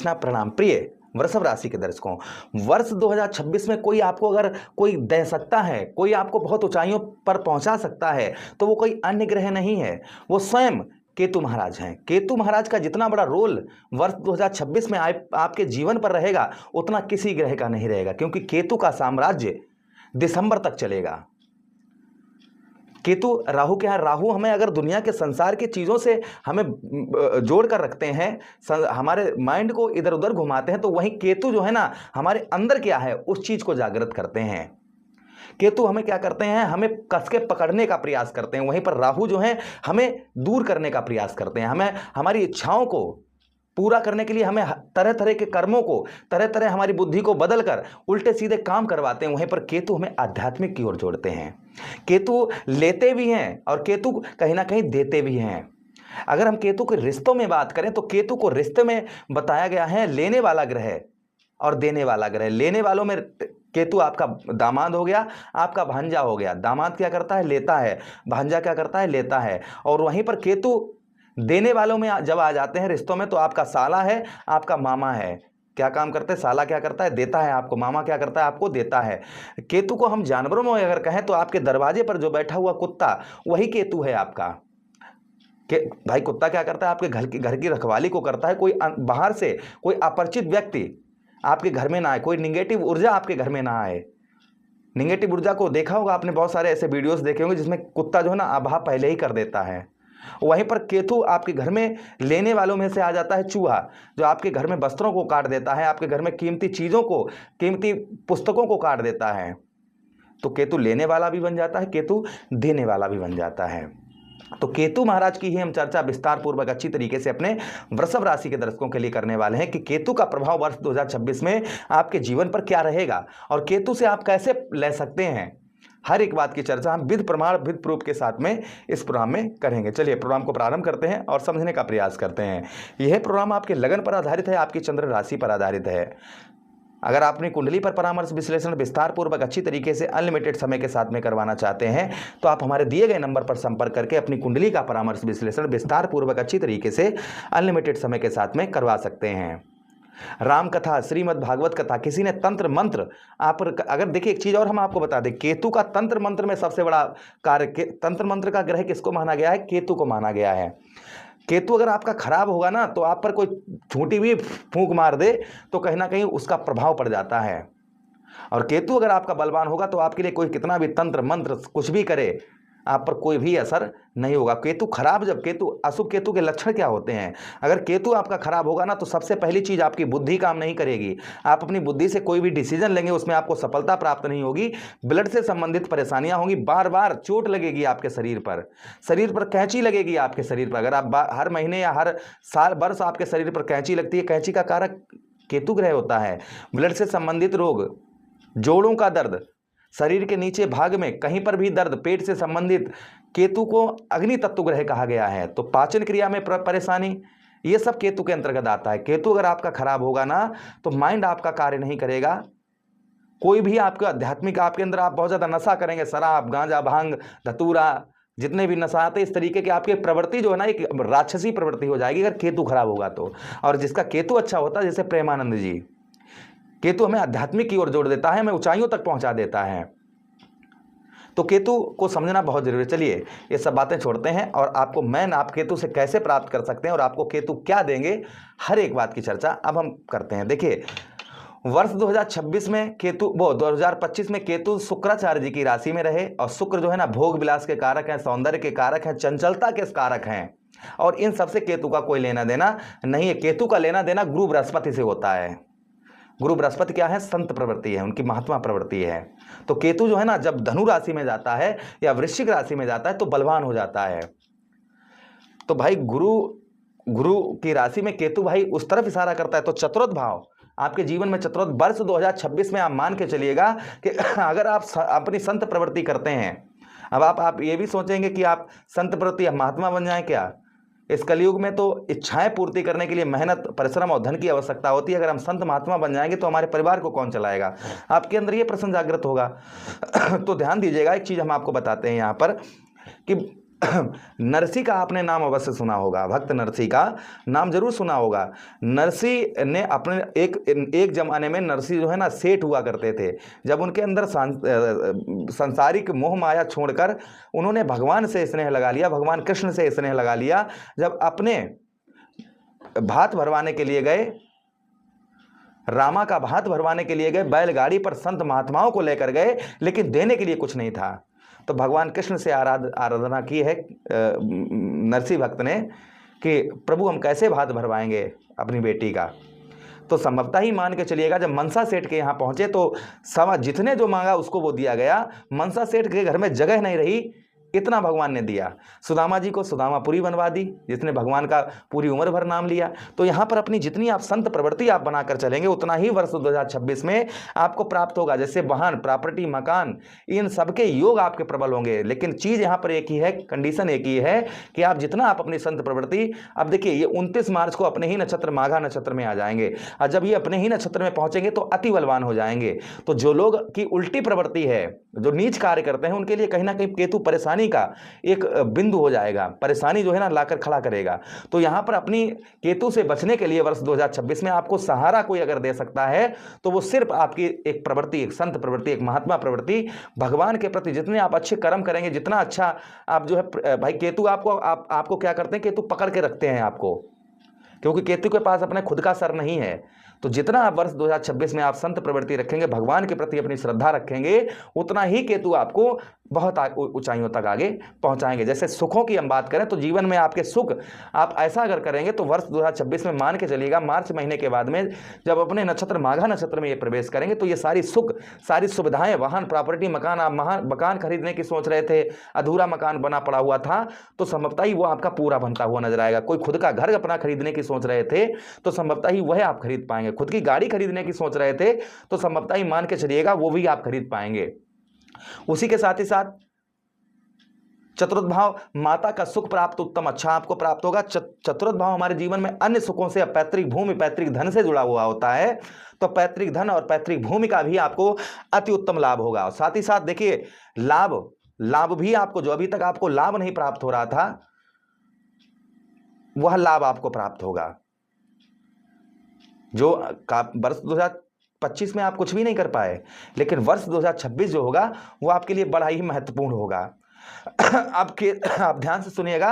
कृष्णा प्रणाम। प्रिय वृषभ राशि के दर्शकों, वर्ष 2026 में कोई आपको अगर कोई दे सकता है, कोई आपको बहुत ऊंचाइयों पर पहुंचा सकता है, तो वो कोई अन्य ग्रह नहीं है, वो स्वयं केतु महाराज हैं। केतु महाराज का जितना बड़ा रोल वर्ष 2026 में आपके जीवन पर रहेगा, उतना किसी ग्रह का नहीं रहेगा, क्योंकि केतु का साम्राज्य दिसंबर तक चलेगा। केतु राहु के यहाँ, राहु हमें अगर दुनिया के संसार की चीज़ों से हमें जोड़ कर रखते हैं, हमारे माइंड को इधर उधर घुमाते हैं, तो वहीं केतु जो है ना, हमारे अंदर क्या है उस चीज़ को जागृत करते हैं। केतु हमें क्या करते हैं, हमें कस के पकड़ने का प्रयास करते हैं, वहीं पर राहु जो है हमें दूर करने का प्रयास करते हैं, हमें हमारी इच्छाओं को पूरा करने के लिए हमें तरह तरह के कर्मों को, तरह तरह हमारी बुद्धि को बदलकर उल्टे सीधे काम करवाते हैं। वहीं पर केतु हमें आध्यात्मिक की ओर जोड़ते हैं। केतु लेते भी हैं और केतु कहीं ना कहीं देते भी हैं। अगर हम केतु के रिश्तों में बात करें तो केतु को रिश्ते में बताया गया है लेने वाला ग्रह और देने वाला ग्रह। लेने वालों में केतु आपका दामाद हो गया, आपका भांजा हो गया। दामाद क्या करता है, लेता है। भांजा क्या करता है, लेता है। और वहीं पर केतु देने वालों में जब आ जाते हैं रिश्तों में, तो आपका साला है, आपका मामा है। क्या काम करते हैं, साला क्या करता है, देता है आपको, मामा क्या करता है, आपको देता है। केतु को हम जानवरों में अगर कहें तो आपके दरवाजे पर जो बैठा हुआ कुत्ता, वही केतु है आपका। भाई कुत्ता क्या करता है, आपके घर की रखवाली को करता है। कोई बाहर से कोई अपरिचित व्यक्ति आपके घर में ना आए, कोई निगेटिव ऊर्जा आपके घर में ना आए। निगेटिव ऊर्जा को देखा होगा आपने, बहुत सारे ऐसे वीडियोस देखे होंगे जिसमें कुत्ता जो है ना आभा पहले ही कर देता है। वहीं पर केतु आपके घर में लेने वालों में से आ जाता है चूहा, जो आपके घर में वस्त्रों को काट देता है, आपके घर में कीमती चीज़ों को, कीमती पुस्तकों को काट देता है। तो केतु लेने वाला भी बन जाता है, केतु देने वाला भी बन जाता है। तो केतु महाराज की ही हम चर्चा विस्तार पूर्वक अच्छी तरीके से अपने वृषभ राशि के दर्शकों के लिए करने वाले हैं कि केतु का प्रभाव वर्ष 2026 में आपके जीवन पर क्या रहेगा और केतु से आप कैसे ले सकते हैं। हर एक बात की चर्चा हम विद प्रमाण विद प्रूफ के साथ में इस प्रोग्राम में करेंगे। चलिए प्रोग्राम को प्रारंभ करते हैं और समझने का प्रयास करते हैं। यह प्रोग्राम आपके लगन पर आधारित है, आपकी चंद्र राशि पर आधारित है। अगर आप अपनी कुंडली पर परामर्श विश्लेषण विस्तार पूर्वक अच्छी तरीके से अनलिमिटेड समय के साथ में करवाना चाहते हैं, तो आप हमारे दिए गए नंबर पर संपर्क करके अपनी कुंडली का परामर्श विश्लेषण विस्तार पूर्वक अच्छी तरीके से अनलिमिटेड समय के साथ में करवा सकते हैं। राम कथा, श्रीमद् भागवत कथा, किसी ने तंत्र मंत्र, आप अगर देखिए एक चीज और हम आपको बता दें, केतु का तंत्र मंत्र में सबसे बड़ा कार्य, तंत्र मंत्र का ग्रह किसको माना गया है, केतु को माना गया है। केतु अगर आपका खराब होगा ना, तो आप पर कोई छोटी भी फूंक मार दे तो कहीं ना कहीं उसका प्रभाव पड़ जाता है। और केतु अगर आपका बलवान होगा तो आपके लिए कोई कितना भी तंत्र मंत्र कुछ भी करे, आप पर कोई भी असर नहीं होगा। केतु खराब, जब केतु अशुभ, केतु के लक्षण क्या होते हैं, अगर केतु आपका खराब होगा ना, तो सबसे पहली चीज आपकी बुद्धि काम नहीं करेगी। आप अपनी बुद्धि से कोई भी डिसीजन लेंगे उसमें आपको सफलता प्राप्त नहीं होगी। ब्लड से संबंधित परेशानियां होंगी, बार बार चोट लगेगी आपके शरीर पर कैंची लगेगी आपके शरीर पर। अगर आप हर महीने या हर साल वर्ष आपके शरीर पर कैंची लगती है, कैंची का कारक केतु ग्रह होता है। ब्लड से संबंधित रोग, जोड़ों का दर्द, शरीर के नीचे भाग में कहीं पर भी दर्द, पेट से संबंधित, केतु को अग्नि तत्व ग्रह कहा गया है। तो पाचन क्रिया में परेशानी, ये सब केतु के अंतर्गत आता है। केतु अगर आपका खराब होगा ना, तो माइंड आपका कार्य नहीं करेगा। कोई भी आपका आध्यात्मिक, आपके अंदर आप बहुत ज्यादा नशा करेंगे, शराब, गांजा, भांग, धतूरा, जितने भी नशा आते, इस तरीके की आपकी प्रवृत्ति जो है ना, एक राक्षसी प्रवृत्ति हो जाएगी अगर केतु खराब होगा तो। और जिसका केतु अच्छा होता है, जैसे प्रेमानंद जी, केतु हमें आध्यात्मिक की ओर जोड़ देता है, हमें ऊंचाइयों तक पहुंचा देता है। तो केतु को समझना बहुत जरूरी है। चलिए ये सब बातें छोड़ते हैं और आपको आप केतु से कैसे प्राप्त कर सकते हैं और आपको केतु क्या देंगे, हर एक बात की चर्चा अब हम करते हैं। देखिए वर्ष 2026 में केतु, 2025 में केतु शुक्राचार्य जी की राशि में रहे, और शुक्र जो है ना भोग विलास के कारक हैं, सौंदर्य के कारक हैं, चंचलता के कारक हैं, और इन सबसे केतु का कोई लेना देना नहीं है। केतु का लेना देना गुरु बृहस्पति से होता है। गुरु बृहस्पति क्या है, संत प्रवृत्ति है, उनकी महात्मा प्रवृत्ति है। तो केतु जो है ना, जब धनु राशि में जाता है या वृश्चिक राशि में जाता है तो बलवान हो जाता है। तो भाई गुरु की राशि में केतु भाई उस तरफ इशारा करता है। तो चतुर्थ भाव आपके जीवन में, चतुर्थ वर्ष 2026 में आप मान के चलिएगा कि अगर आप अपनी संत प्रवृत्ति करते हैं, अब आप ये भी सोचेंगे कि आप संत प्रवृत्ति महात्मा बन जाएं क्या। इस कलयुग में तो इच्छाएं पूर्ति करने के लिए मेहनत, परिश्रम और धन की आवश्यकता होती है। अगर हम संत महात्मा बन जाएंगे तो हमारे परिवार को कौन चलाएगा, आपके अंदर ये प्रश्न जागृत होगा। तो ध्यान दीजिएगा, एक चीज हम आपको बताते हैं यहाँ पर कि नरसी का आपने नाम अवश्य सुना होगा, भक्त नरसी का नाम जरूर सुना होगा। नरसी ने अपने एक जमाने में नरसी जो है ना सेठ हुआ करते थे। जब उनके अंदर सांसारिक मोह माया छोड़कर उन्होंने भगवान से स्नेह लगा लिया, भगवान कृष्ण से स्नेह लगा लिया, जब अपने भात भरवाने के लिए गए, रामा का भात भरवाने के लिए गए, बैलगाड़ी पर संत महात्माओं को लेकर गए, लेकिन देने के लिए कुछ नहीं था। तो भगवान कृष्ण से आराधना की है नरसी भक्त ने कि प्रभु हम कैसे भात भरवाएंगे अपनी बेटी का। तो संभवतः ही मान के चलिएगा, जब मनसा सेठ के यहाँ पहुंचे तो सवा जितने जो मांगा उसको वो दिया गया। मनसा सेठ के घर में जगह नहीं रही, इतना भगवान ने दिया। सुदामा जी को सुदामापुरी बनवा दी, जिसने भगवान का पूरी उम्र भर नाम लिया। तो यहाँ पर अपनी जितनी आप संत प्रवृत्ति आप बनाकर चलेंगे, उतना ही वर्ष 2026 में आपको प्राप्त होगा। जैसे वाहन, प्रॉपर्टी, मकान, इन सबके योग आपके प्रबल होंगे। लेकिन चीज़ यहाँ पर एक ही है, कंडीशन एक ही है कि आप जितना आप अपनी संत प्रवृत्ति, अब देखिए ये 29 मार्च को अपने ही नक्षत्र माघा नक्षत्र में आ जाएंगे, और जब ये अपने ही नक्षत्र में पहुंचेंगे तो अति बलवान हो जाएंगे। तो जो लोग की उल्टी प्रवृत्ति है, जो नीच कार्य करते हैं, उनके लिए कहीं ना कहीं केतु परेशानी का एक बिंदु हो जाएगा, परेशानी जो है ना लाकर खड़ा करेगा। तो यहां पर अपनी केतु से बचने के लिए वर्ष 2026 में आपको सहारा कोई अगर दे सकता है तो वो सिर्फ आपकी एक प्रवृत्ति, एक संत प्रवृत्ति, एक महात्मा प्रवृत्ति। भगवान के प्रति जितने आप अच्छे कर्म करेंगे, जितना अच्छा आप जो है भाई, केतु आपको क्या करते हैं, केतु पकड़ के रखते हैं आपको, क्योंकि केतु के पास अपने खुद का सर नहीं है। तो जितना आप वर्ष 2026 में आप संत प्रवृत्ति रखेंगे, भगवान के प्रति अपनी श्रद्धा रखेंगे, उतना ही केतु आपको बहुत ऊंचाइयों तक आगे पहुंचाएंगे। जैसे सुखों की हम बात करें तो जीवन में आपके सुख आप ऐसा अगर करेंगे तो वर्ष 2026 में मान के चलिएगा, मार्च महीने के बाद में जब अपने नक्षत्र माघा नक्षत्र में ये प्रवेश करेंगे तो ये सारी सुख, सारी सुविधाएं, वाहन, प्रॉपर्टी, मकान, आप मकान खरीदने की सोच रहे थे, अधूरा मकान बना पड़ा हुआ था, तो संभवतः ही वो आपका पूरा बनता हुआ नजर आएगा। कोई खुद का घर अपना खरीदने की सोच रहे थे तो संभवतः ही वह आप खरीद पाएंगे। खुद की गाड़ी खरीदने की सोच रहे थे तो संभवतः ही मान के चलिएगा वो भी आप खरीद पाएंगे। उसी के साथ ही साथ चतुर्थ भाव, माता का सुख प्राप्त उत्तम अच्छा आपको प्राप्त होगा। चतुर्थ भाव हमारे जीवन में अन्य सुखों से, पैतृक भूमि, पैतृक धन से जुड़ा हुआ होता है, तो पैतृक धन और पैतृक भूमि का भी आपको अति उत्तम लाभ होगा। और साथ ही साथ देखिए लाभ भी आपको, जो अभी तक आपको लाभ नहीं प्राप्त हो रहा था, वह लाभ आपको प्राप्त होगा। जो वर्ष 2025 में आप कुछ भी नहीं कर पाए, लेकिन वर्ष 2026 जो होगा वो आपके लिए बड़ा ही महत्वपूर्ण होगा। आप ध्यान से सुनिएगा,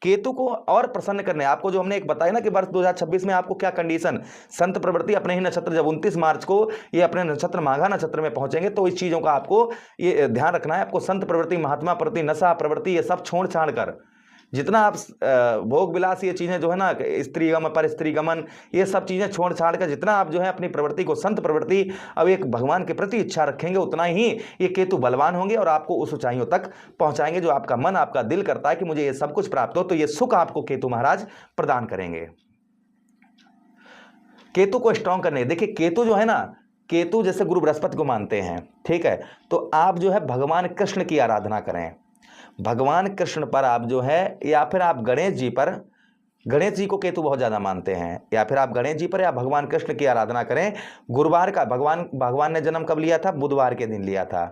केतु को और प्रसन्न करने, आपको जो हमने एक बताया ना कि वर्ष 2026 में आपको क्या कंडीशन, संत प्रवृत्ति अपने ही नक्षत्र, जब 29 मार्च को ये अपने नक्षत्र माघा नक्षत्र में पहुंचेंगे तो इस चीजों का आपको ये ध्यान रखना है। आपको संत प्रवृत्ति, महात्मा प्रवृत्ति, नशा प्रवृत्ति, ये सब छोड़ छाड़ कर जितना आप भोग विलास, ये चीज़ें जो है ना, स्त्री गमन, पर स्त्री गमन, ये सब चीज़ें छोड़ छाड़ कर जितना आप जो है अपनी प्रवृत्ति को, संत प्रवृत्ति, अब एक भगवान के प्रति इच्छा रखेंगे, उतना ही ये केतु बलवान होंगे और आपको उस ऊंचाइयों तक पहुंचाएंगे जो आपका मन, आपका दिल करता है कि मुझे ये सब कुछ प्राप्त हो। तो ये सुख आपको केतु महाराज प्रदान करेंगे। केतु को स्ट्रांग करने, देखिए केतु जो है ना, केतु जैसे गुरु बृहस्पति को मानते हैं, ठीक है, तो आप जो है भगवान कृष्ण की आराधना करें। भगवान कृष्ण पर आप जो है, या फिर आप गणेश जी पर, गणेश जी को केतु बहुत ज़्यादा मानते हैं, या फिर आप गणेश जी पर या भगवान कृष्ण की आराधना करें। गुरुवार का, भगवान ने जन्म कब लिया था? बुधवार के दिन लिया था,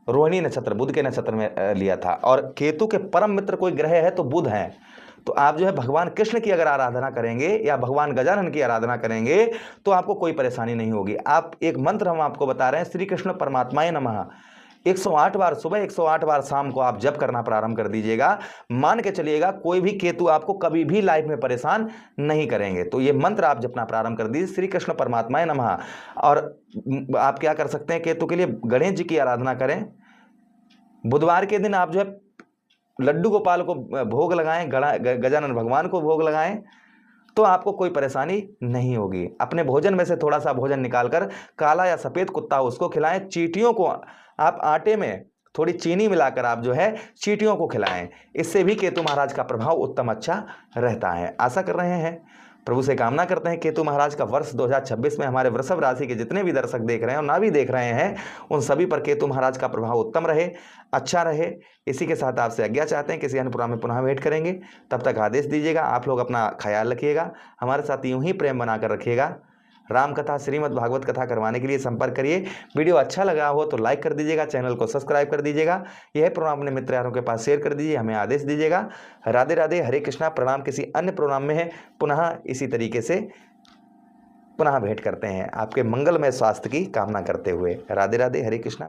रोहिणी नक्षत्र, बुध के नक्षत्र में लिया था। और केतु के परम मित्र कोई ग्रह है तो बुध है। तो आप जो है भगवान कृष्ण की अगर आराधना करेंगे या भगवान गजानन की आराधना करेंगे तो आपको कोई परेशानी नहीं होगी। आप एक मंत्र हम आपको बता रहे हैं, श्री कृष्ण परमात्माय नमः, 108 बार सुबह, 108 बार शाम को आप जप करना प्रारंभ कर दीजिएगा। मान के चलिएगा कोई भी केतु आपको कभी भी लाइफ में परेशान नहीं करेंगे। तो ये मंत्र आप जपना प्रारंभ कर दीजिए, श्री कृष्ण परमात्माय नमः। और आप क्या कर सकते हैं, केतु के लिए गणेश जी की आराधना करें। बुधवार के दिन आप जो है लड्डू गोपाल को भोग लगाएं, गजानन भगवान को भोग लगाएं, तो आपको कोई परेशानी नहीं होगी। अपने भोजन में से थोड़ा सा भोजन निकालकर काला या सफ़ेद कुत्ता उसको खिलाएं। चींटियों को आप आटे में थोड़ी चीनी मिलाकर आप जो है चींटियों को खिलाएं। इससे भी केतु महाराज का प्रभाव उत्तम अच्छा रहता है। आशा कर रहे हैं, प्रभु से कामना करते हैं केतु महाराज का वर्ष 2026 में हमारे वृषभ राशि के जितने भी दर्शक देख रहे हैं और ना भी देख रहे हैं, उन सभी पर केतु महाराज का प्रभाव उत्तम रहे, अच्छा रहे। इसी के साथ आपसे आज्ञा चाहते हैं, किसी अन्य प्रोग्राम में पुनः भेंट करेंगे। तब तक आदेश दीजिएगा। आप लोग अपना ख्याल रखिएगा, हमारे साथ यूं ही प्रेम बनाकर रखिएगा। राम कथा, श्रीमद् भागवत कथा करवाने के लिए संपर्क करिए। वीडियो अच्छा लगा हो तो लाइक कर दीजिएगा, चैनल को सब्सक्राइब कर दीजिएगा, यह प्रोग्राम अपने मित्र यारों के पास शेयर कर दीजिए, हमें आदेश दीजिएगा। राधे राधे, हरे कृष्णा। प्रणाम किसी अन्य प्रोग्राम में है, पुनः इसी तरीके से पुनः भेंट करते हैं, आपके मंगलमय स्वास्थ्य की कामना करते हुए। राधे राधे, हरे कृष्णा।